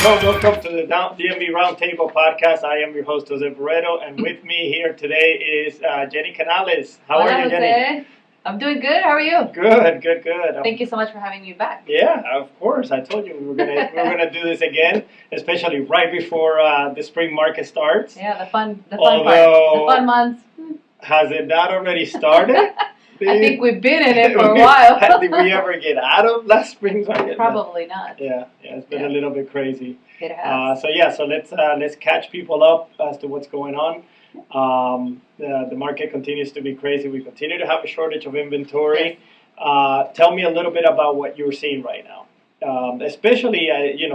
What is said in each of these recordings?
Welcome to the DMV Roundtable podcast. I am your host, Jose Barreto, and with me here today is Jenny Canales. How are you, Jenny? I'm doing good. How are you? Good. Thank you so much for having me back. Yeah, of course. I told you we were gonna do this again, especially right before the spring market starts. Yeah, the fun part, the fun months. Has it not already started? I think we've been in it for a while. Did we ever get out of last spring's market? Probably not. Yeah, it's been a little bit crazy. It has. So let's catch people up as to what's going on. The market continues to be crazy. We continue to have a shortage of inventory. Tell me a little bit about what you're seeing right now, especially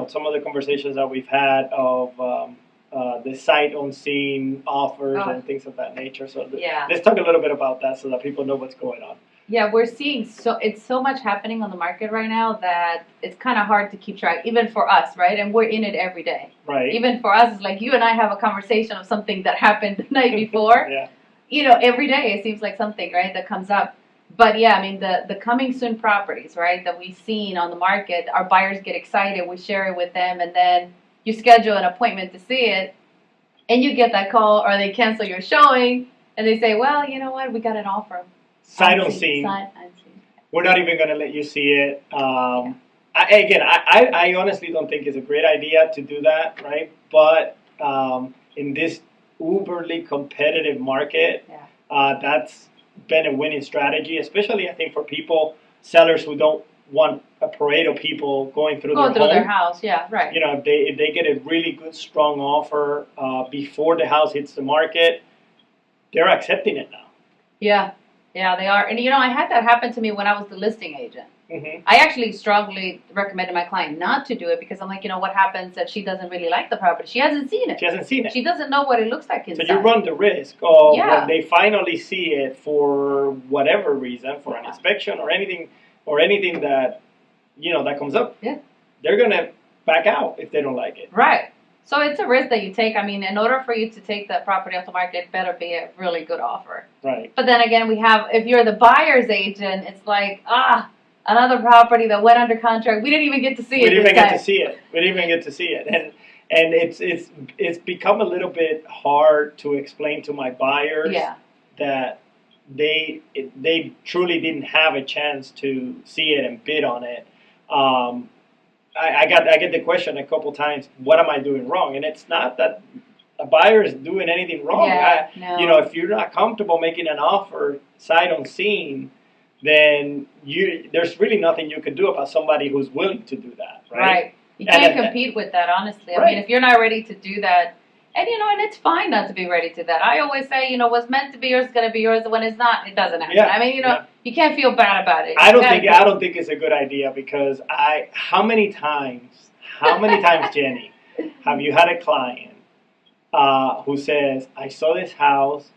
some of the conversations that we've had of the sight unseen offers and things of that nature. So let's talk a little bit about that so that people know what's going on. Yeah, we're seeing it's so much happening on the market right now that it's kind of hard to keep track, even for us, right? And we're in it every day. Right. Even for us, it's like you and I have a conversation of something that happened the night before. Yeah. Every day it seems like something, right, that comes up. But yeah, I mean, the coming soon properties, right, that we've seen on the market, our buyers get excited, we share it with them, and then you schedule an appointment to see it, and you get that call, or they cancel your showing, and they say, well, you know what, we got an offer. Sight unseen. We're not even going to let you see it. I honestly don't think it's a great idea to do that, right? But in this uberly competitive market, that's been a winning strategy, especially I think for sellers who don't want a parade of people going through their house. Yeah, right. If they get a really good, strong offer before the house hits the market, they're accepting it now. Yeah, they are. And I had that happen to me when I was the listing agent. Mm-hmm. I actually strongly recommended my client not to do it because I'm like, what happens if she doesn't really like the property? She hasn't seen it. She doesn't know what it looks like inside. So you run the risk of when they finally see it for whatever reason, for an inspection or anything that that comes up. Yeah. They're gonna back out if they don't like it. Right. So it's a risk that you take. I mean, in order for you to take that property off the market, it better be a really good offer. Right. But then again, if you're the buyer's agent, it's like, another property that went under contract. We didn't even get to see it. We didn't even get to see it. And it's become a little bit hard to explain to my buyers that they truly didn't have a chance to see it and bid on it. I get the question a couple times, what am I doing wrong? And it's not that a buyer is doing anything wrong. No. If you're not comfortable making an offer sight unseen, then there's really nothing you can do about somebody who's willing to do that, right? Right. You can't compete with that, honestly. I mean, if you're not ready to do that, and it's fine not to be ready to that. I always say, what's meant to be yours is going to be yours. When it's not, it doesn't happen. I mean, you can't feel bad about it. I don't think it's a good idea because how many times, Jenny, have you had a client who says, I saw this house,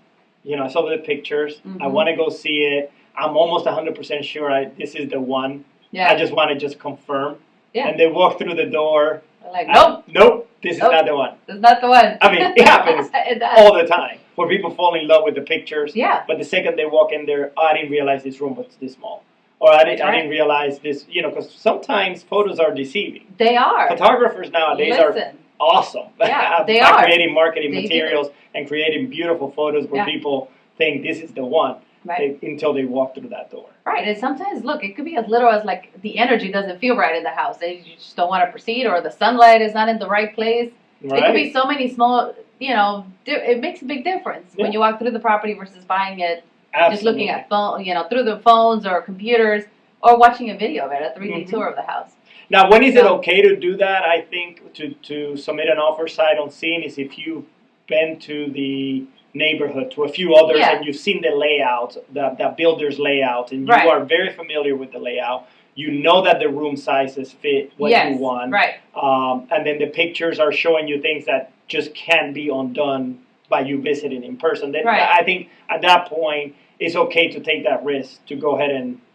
I saw the pictures, I want to go see it. I'm almost 100% sure this is the one. Yeah. I just want to just confirm. Yeah. And they walk through the door. They're like, nope, this is not the one. It's not the one. I mean, it happens all the time where people fall in love with the pictures. Yeah. But the second they walk in there, I didn't realize this room was this small. Or I didn't realize this, because sometimes photos are deceiving. They are. Photographers nowadays are awesome. Yeah, they are. are. Creating marketing materials and creating beautiful photos where people think this is the one. Right. Until they walk through that door. Right, and sometimes, look, it could be as little as like the energy doesn't feel right in the house. You just don't want to proceed, or the sunlight is not in the right place. Right. It could be so many small, it makes a big difference when you walk through the property versus buying it, just looking at through the phones or computers, or watching a video of it, a 3D tour of the house. Now, when is it okay to do that? I think to submit an offer sight unseen is if you've been to the neighborhood, to a few others, and you've seen the layout, the builder's layout, and you are very familiar with the layout. You know that the room sizes fit what you want. Right. And then the pictures are showing you things that just can't be undone by you visiting in person. I think at that point, it's okay to take that risk to go ahead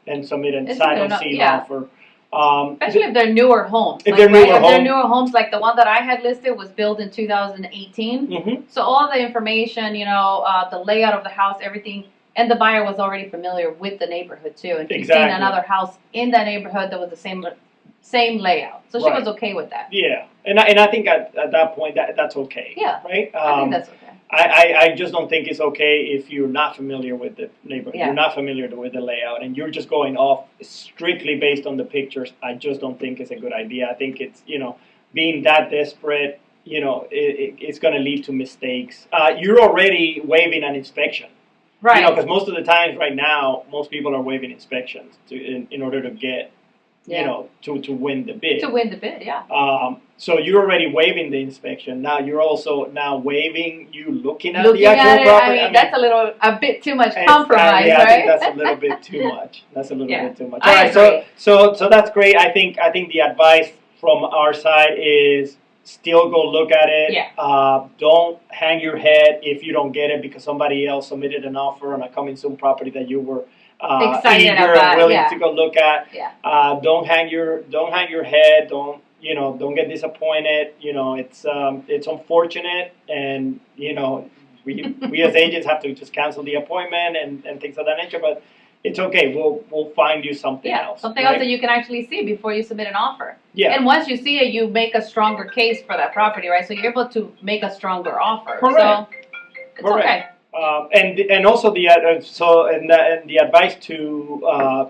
and submit a sight unseen offer. Especially if they're newer homes. If they're newer homes, like the one that I had listed was built in 2018. Mm-hmm. So all the information, the layout of the house, everything, and the buyer was already familiar with the neighborhood too. And he's seen another house in that neighborhood that was the same same layout. So she Right. was okay with that. Yeah, and I think at that point that's okay. Yeah. Right. I think that's okay. I just don't think it's okay if you're not familiar with the neighborhood, Yeah. you're not familiar with the layout, and you're just going off strictly based on the pictures. I just don't think it's a good idea. I think it's, being that desperate, it's going to lead to mistakes. You're already waiving an inspection. Right. Because most of the times right now, most people are waiving inspections in order to get, to win the bid. To win the bid, yeah. So you're already waiving the inspection. Now you're also waiving you looking at Looking the actual at it, property. I mean, that's a bit too much compromise, yeah, right? I think that's a little bit too much. That's a little Yeah. bit too much. I All right, agree. so that's great. I think the advice from our side is still go look at it. Yeah. Don't hang your head if you don't get it because somebody else submitted an offer on a coming soon property that you were Excited eager about, and willing yeah. to go look at. Yeah. Don't hang your head. Don't get disappointed. It's unfortunate, and we as agents have to just cancel the appointment and things of that nature. But it's okay. We'll find you something else. Something right? else that you can actually see before you submit an offer. Yeah. And once you see it, you make a stronger case for that property, right? So you're able to make a stronger offer. Correct. So it's Correct. okay. And also the advice to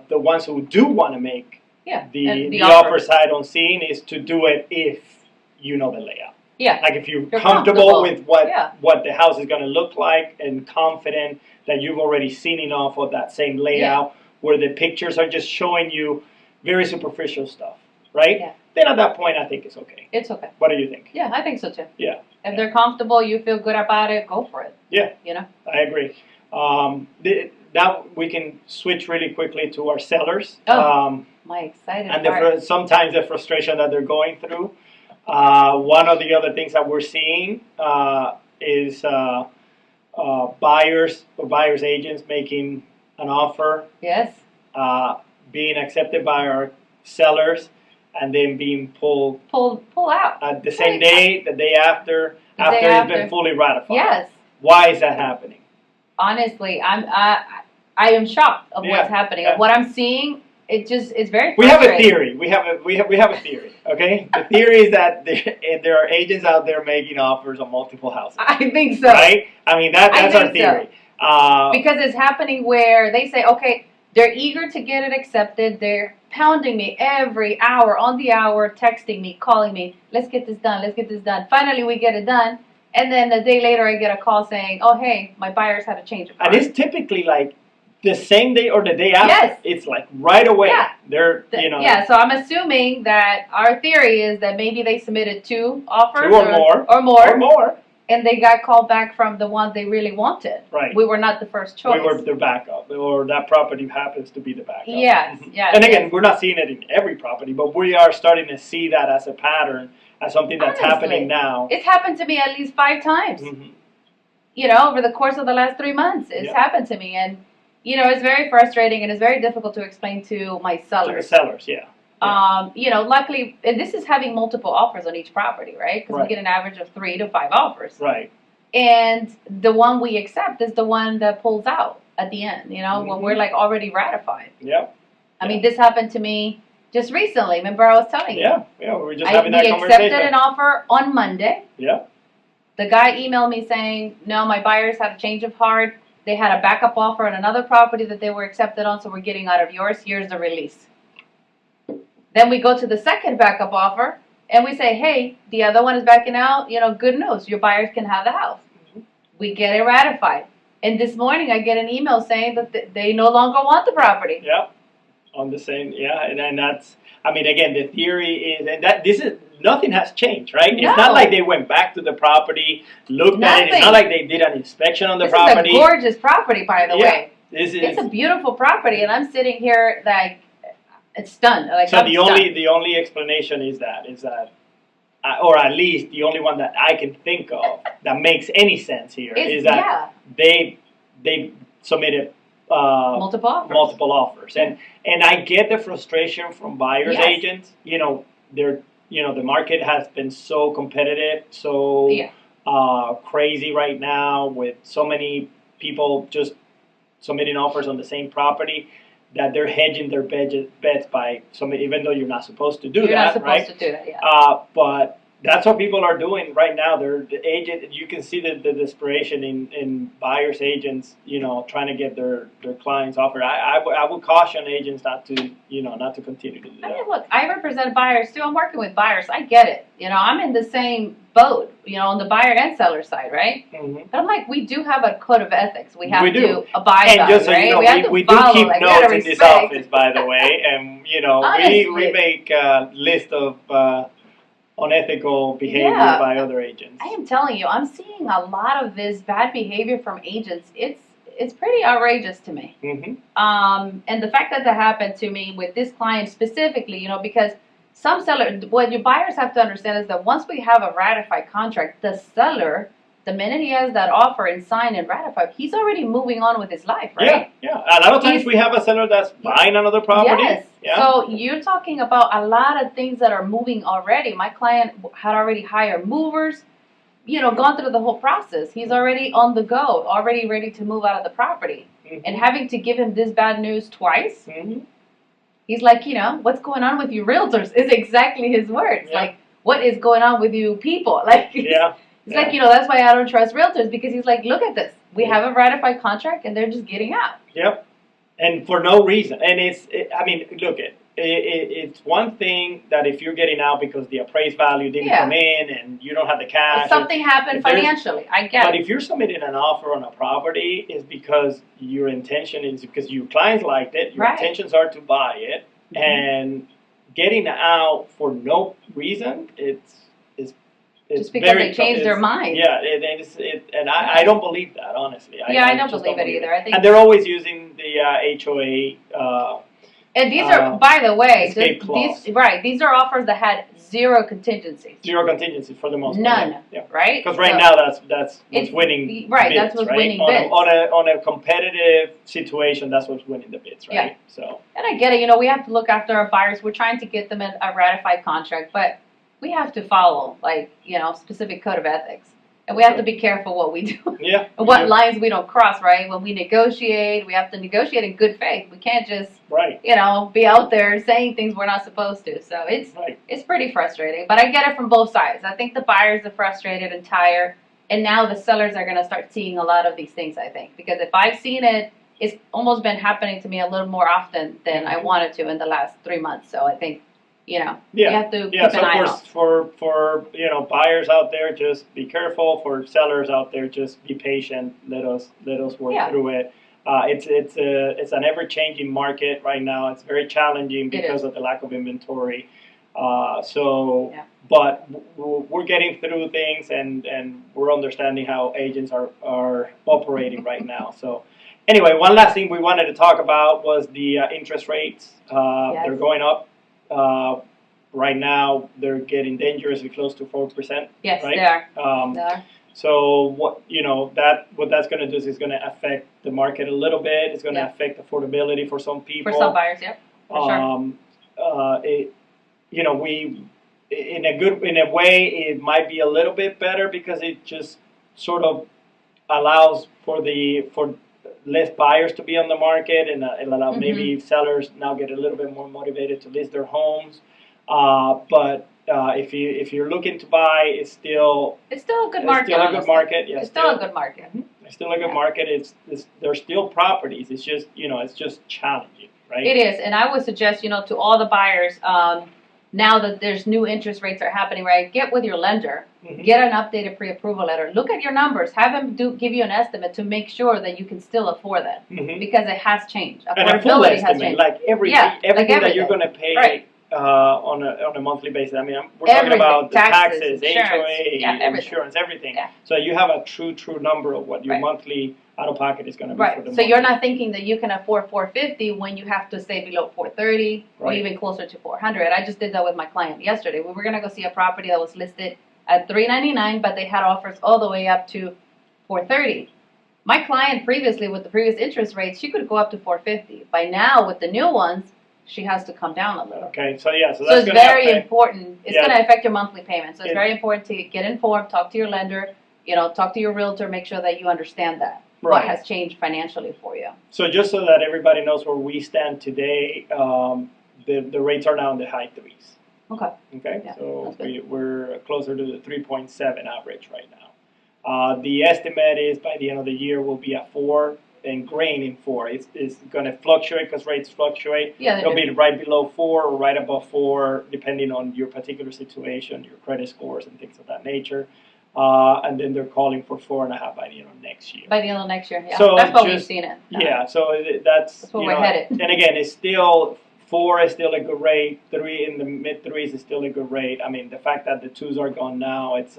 the ones who do want to make the offer side on scene is to do it if you know the layout. Yeah. Like if you're comfortable with what the house is going to look like and confident that you've already seen enough of that same layout where the pictures are just showing you very superficial stuff, right? Yeah. Then at that point, I think it's okay. It's okay. What do you think? Yeah, I think so too. Yeah. If they're comfortable, you feel good about it, go for it. Yeah. I agree. Now we can switch really quickly to our sellers. My excited and part. sometimes the frustration that they're going through. One of the other things that we're seeing is buyers agents making an offer. Yes. Being accepted by our sellers and then being pull out the same day, the day after it's been fully ratified. Yes. Why is that happening? Honestly, I am shocked of what's happening. Yeah. What I'm seeing, it's very frustrating. We have a theory. We have a theory. Okay, the theory is that there are agents out there making offers on multiple houses. I think so. Right? I mean that's our theory. Because it's happening where they say, okay, they're eager to get it accepted. They're pounding me every hour on the hour, texting me, calling me. Let's get this done. Let's get this done. Finally, we get it done. And then a day later, I get a call saying, "Oh, hey, my buyers had a change of heart." And it's typically like the same day or the day after. Yes. It's like right away. Yeah. They're Yeah. So I'm assuming that our theory is that maybe they submitted 2 offers, 2 or more, and they got called back from the one they really wanted. Right. We were not the first choice. We were their backup, or that property happens to be the backup. Yes. Yes. And again, we're not seeing it in every property, but we are starting to see that as a pattern, as something that's happening now. It's happened to me at least 5 times. Mm-hmm. Over the course of the last 3 months, it's happened to me, and it's very frustrating and it's very difficult to explain to my sellers. To the sellers, yeah. Luckily, and this is having multiple offers on each property, right? Because we get an average of 3 to 5 offers. Right. And the one we accept is the one that pulls out at the end, when we're like already ratified. Yep. I mean, this happened to me just recently. Remember I was telling you? Yeah, we were just having that conversation. We accepted an offer on Monday. Yeah. The guy emailed me saying, no, my buyers had a change of heart. They had a backup offer on another property that they were accepted on, so we're getting out of yours. Here's the release. Then we go to the second backup offer, and we say, hey, the other one is backing out. Good news. Your buyers can have the house. Mm-hmm. We get it ratified. And this morning, I get an email saying that they no longer want the property. Yeah. On the same, and that's, I mean, again, the theory is, and that nothing has changed, right? No. It's not like they went back to the property, looked at it. It's not like they did an inspection on the property. This is a gorgeous property, by the way. It's a beautiful property, and I'm sitting here like, it's stunned. Like, so the only explanation is that, or at least the only one that I can think of that makes any sense here is that they submitted multiple offers, and I get the frustration from buyers agents. The market has been so competitive, so crazy right now with so many people just submitting offers on the same property that they're hedging their bets by some, even though you're not supposed to do You're that, not supposed right? to do that, yeah. But that's what people are doing right now. They're the agent. You can see the desperation in buyers agents, trying to get their clients offered. I would caution agents not to continue to do that. I mean, look, I represent buyers too. I'm working with buyers. I get it. I'm in the same boat, on the buyer and seller side, right? Mm-hmm. But I'm like, we do have a code of ethics. We have We do. to abide by, just so right? you know, we have to we follow, do keep like, notes in this office, by the way, and we Honestly. make a list of unethical behavior Yeah. by other agents. I am telling you, I'm seeing a lot of this bad behavior from agents. It's pretty outrageous to me. Mm-hmm. And the fact that happened to me with this client specifically, because some seller, what your buyers have to understand is that once we have a ratified contract, the seller, the minute he has that offer and signed and ratified, he's already moving on with his life, right? Yeah. A lot of times we have a seller that's buying another property. Yes. Yeah. So you're talking about a lot of things that are moving already. My client had already hired movers, gone through the whole process. He's already on the go, already ready to move out of the property. Mm-hmm. And having to give him this bad news twice, Mm-hmm. he's like, what's going on with you realtors is exactly his words. Yeah. Like, what is going on with you people? Like, Yeah. It's like, that's why I don't trust realtors, because he's like, look at this. We have a ratified contract and they're just getting out. Yep. And for no reason. And it's one thing that if you're getting out because the appraised value didn't come in and you don't have the cash. If something happened financially, I get But it. if you're submitting an offer on a property, it's because your intention is because your clients liked it, your intentions are to buy it, and getting out for no reason, it's just because very they changed their mind. Yeah, and I don't believe that, honestly. I don't believe it either. I think, and they're always using the HOA. And these are, by the way, escape clause. These are offers that had zero contingencies. Zero contingencies for the most part. None. Yeah. Right? Because now that's what's winning. Right. Bids, that's what's right? winning bids. On a competitive situation, that's what's winning the bids, right? Yeah. So. And I get it. We have to look after our buyers. We're trying to get them a ratified contract, but we have to follow, specific code of ethics. And we have to be careful what we do. Yeah. And what lines we don't cross, right? When we negotiate, we have to negotiate in good faith. We can't just, be out there saying things we're not supposed to. So it's pretty frustrating. But I get it from both sides. I think the buyers are frustrated and tired. And now the sellers are going to start seeing a lot of these things, I think. Because if I've seen it, it's almost been happening to me a little more often than I wanted to in the last 3 months. So I think, you have to keep an eye out. For buyers out there, just be careful. For sellers out there, just be patient. Let us work through it. It's an ever changing market right now. It's very challenging because of the lack of inventory. But we're getting through things and we're understanding how agents are operating right now. So. Anyway, one last thing we wanted to talk about was the interest rates. They're going up. Right now, they're getting dangerously close to 4%. Yes, right? they are. They are. So what that's going to do is going to affect the market a little bit. It's going to affect affordability for some people. For some buyers, for sure. We in a way it might be a little bit better because it just sort of allows for less buyers to be on the market, and it'll allow maybe sellers now get a little bit more motivated to list their homes. But if you're looking to buy, it's still a good market. Still a good market. Yeah, it's still a good market. It's still a good market. There's still properties. It's just it's just challenging, right? It is, and I would suggest to all the buyers. Now that there's new interest rates are happening, right? Get with your lender. Get an updated pre-approval letter. Look at your numbers. Have them give you an estimate to make sure that you can still afford that because it has changed. And a full estimate, like everything that you're going to pay on a monthly basis. I mean, we're talking about the taxes, HOA, insurance, everything. Yeah. So you have a true number of what your monthly out-of-pocket is going to be for the month. So you're not thinking that you can afford $450 when you have to stay below $430 or even closer to $400. I just did that with my client yesterday. We were going to go see a property that was listed at $399, but they had offers all the way up to $430. My client previously, with the previous interest rates, she could go up to $450. By now, with the new ones, she has to come down a little. Okay, so that's it's very important. It's going to affect your monthly payment. So it's very important to get informed, talk to your lender, talk to your realtor, make sure that you understand that. what Right. has changed financially for you. So just so that everybody knows where we stand today, the rates are now in the high threes. Okay. Okay, Yeah, so that's good. we're closer to the 3.7 average right now. The estimate is by the end of the year we'll be at 4 and grain in 4. It's going to fluctuate because rates fluctuate. Yeah, they It'll do. be right below 4 or right above 4, depending on your particular situation, your credit scores, and things of that nature. And then they're calling for 4.5 by the end of next year. By the end of next year, yeah. So That's what we've just- seen it. Yeah, so that's where you we're know, headed. and again, it's still 4 is still a good rate. 3 in the mid 3s is still a good rate. I mean, the fact that the 2s are gone now, it's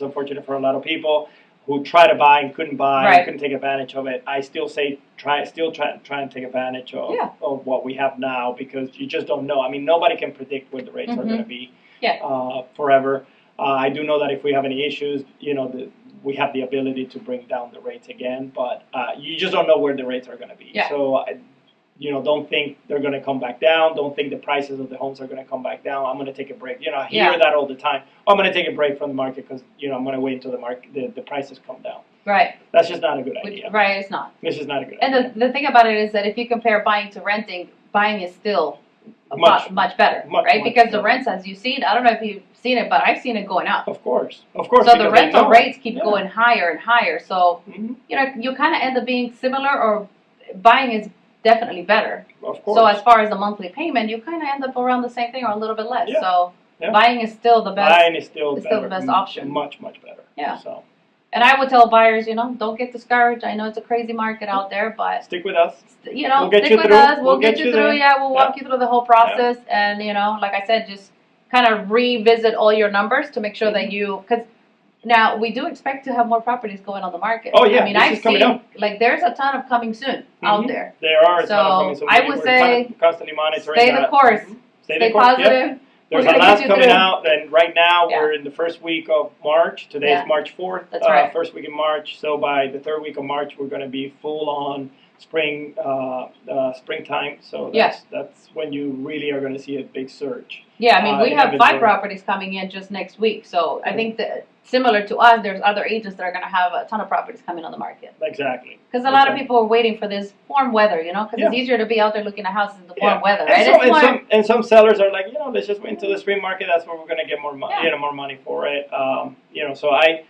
unfortunate for a lot of people who try to buy and couldn't buy, Right. and couldn't take advantage of it. I still say try and take advantage of Yeah. of what we have now, because you just don't know. I mean, nobody can predict what the rates are going to be forever. I do know that if we have any issues, we have the ability to bring down the rates again, but you just don't know where the rates are going to be. Yeah. So, don't think they're going to come back down. Don't think the prices of the homes are going to come back down. I'm going to take a break. I hear that all the time. Oh, I'm going to take a break from the market because I'm going to wait until the prices come down. Right. That's just not a good idea. Right, it's not. It's just not a good And idea. the thing about it is that if you compare buying to renting, buying is still much better, right? Because the rents, as you've seen, I don't know if you've seen it, but I've seen it going up. Of course. So the because they rental know. rates keep going higher and higher. So, Mhm. you kind of end up being similar, or buying is definitely better. Of course. So as far as the monthly payment, you kind of end up around the same thing or a little bit less. Yeah. So Yeah. buying is still the best. Buying is still it's better, still the best option. Much better. Yeah. So And I would tell buyers, don't get discouraged. I know it's a crazy market out there, but stick with us. We'll get stick you with through. us. We'll We'll get you through. there. Yeah, we'll walk you through the whole process. And, like I said, just kind of revisit all your numbers to make sure that because now we do expect to have more properties going on the market. Oh, yeah, I mean, this I've is coming seen, up. there's a ton of coming soon out Mhm. there. There are a ton of So, coming, so I we're would say constantly monitoring Stay that. the course. Mhm. Stay the course. Yep. positive. There's We're a gonna lot get you coming through. out, and right now Yeah. we're in the first week of March. Today Yeah. is March 4th. That's right. First week in March. So by the third week of March, we're going to be full on springtime. So that's when you really are going to see a big surge. Yeah, I mean, we in have 5 inventory. properties coming in just next week. So I think that similar to us, there's other agents that are going to have a ton of properties coming on the market. Exactly. Because a lot of people are waiting for this warm weather, because it's Yeah. easier to be out there looking at houses in the warm weather, And right? some, It's and, more- some, and some sellers are like, let's just wait until the spring market. That's where we're going to get more money, Yeah. more money for it. So I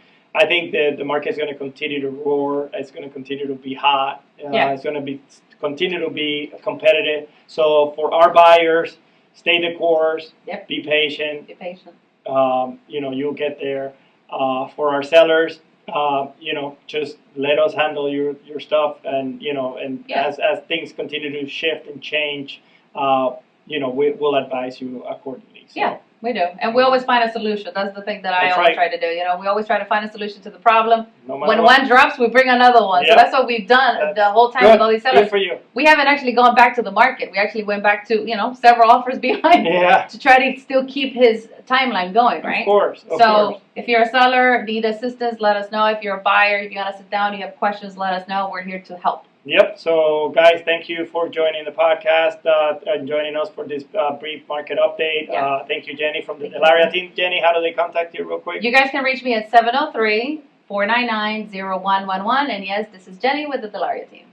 think the market is going to continue to roar. It's going to continue to be hot. It's going to continue to be competitive. So for our buyers, stay the course. Yep. Be patient. Be patient. You'll get there. For our sellers, just let us handle your stuff, and as things continue to shift and change, we'll advise you accordingly. So. Yeah, we do. And we always find a solution. That's the thing that I That's always right. try to do. We always try to find a solution to the problem. No matter When what. one drops, we bring another one. Yep. So that's what we've done the whole time with all these Good sellers. for you. We haven't actually gone back to the market. We actually went back to, several offers behind Yeah. to try to still keep his timeline going, right? Of course. Of So course. if you're a seller, need assistance, let us know. If you're a buyer, if you want to sit down, you have questions, let us know. We're here to help. Yep. So, guys, thank you for joining the podcast and joining us for this brief market update. Yeah. Thank you, Jenny, from the DelAria Team. Jenny, how do they contact you real quick? You guys can reach me at 703-499-0111. And yes, this is Jenny with the DelAria Team.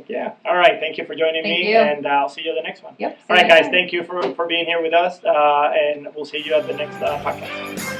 Yeah. All right. Thank you for joining Thank me, you. and I'll see you at the next one. Yep. All right, guys. Thank you for being here with us, and we'll see you at the next podcast.